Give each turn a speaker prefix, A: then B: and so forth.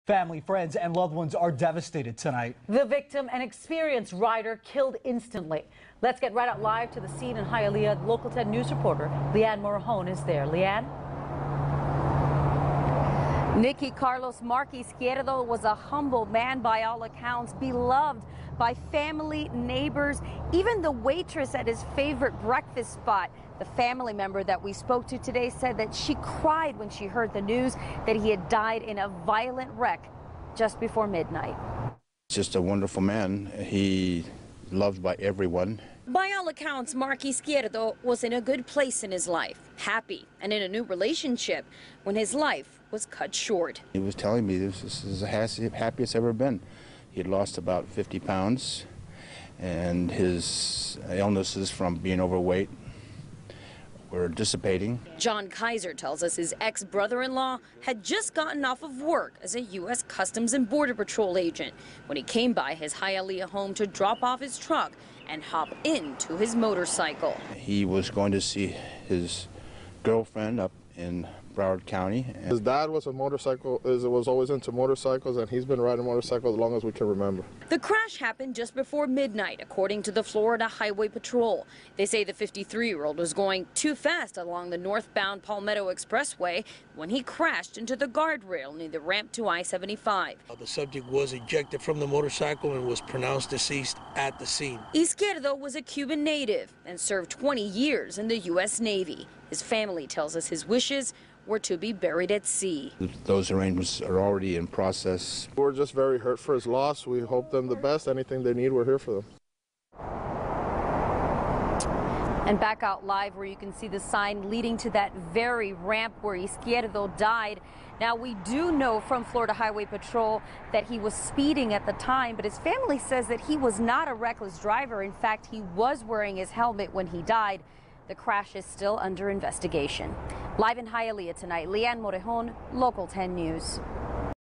A: Family, friends, and loved ones are devastated tonight.
B: The victim, an experienced rider, killed instantly. Let's get right out live to the scene in Hialeah. Local 10 News reporter Leanne Morajón is there. Leanne?
C: Nikki Carlos Izquierdo was a humble man by all accounts, beloved by family, neighbors, even the waitress at his favorite breakfast spot. The family member that we spoke to today said that she cried when she heard the news that he had died in a violent wreck just before midnight.
D: Just a wonderful man. He loved by everyone.
E: By all accounts, Izquierdo was in a good place in his life, happy and in a new relationship when his life was cut short. He was telling me this is the happiest it's ever been. He had lost about 50 pounds, and his illnesses from being overweight were dissipating. John Kaiser tells us his ex-brother-in-law had just gotten off of work as a U.S. Customs and Border Patrol agent when he came by his Hialeah home to drop off his truck and hop into his motorcycle.
D: He was going to see his girlfriend up in Broward County.
F: His dad was was always into motorcycles, and he's been riding motorcycles as long as we can remember.
E: The crash happened just before midnight, according to the Florida Highway Patrol. They say the 53-year-old was going too fast along the northbound Palmetto Expressway when he crashed into the guardrail near the ramp to I-75.
G: The subject was ejected from the motorcycle and was pronounced deceased at the scene.
E: Izquierdo was a Cuban native and served 20 years in the U.S. Navy. His family tells us his wishes were to be buried at sea.
D: Those arrangements are already in process.
F: We're just very hurt for his loss. We hope them the best. Anything they need, we're here for them.
C: And back out live where you can see the sign leading to that very ramp where Izquierdo died. Now, we do know from Florida Highway Patrol that he was speeding at the time, but his family says that he was not a reckless driver. In fact, he was wearing his helmet when he died. The crash is still under investigation. Live in Hialeah tonight, Leanne Morajón, Local 10 News.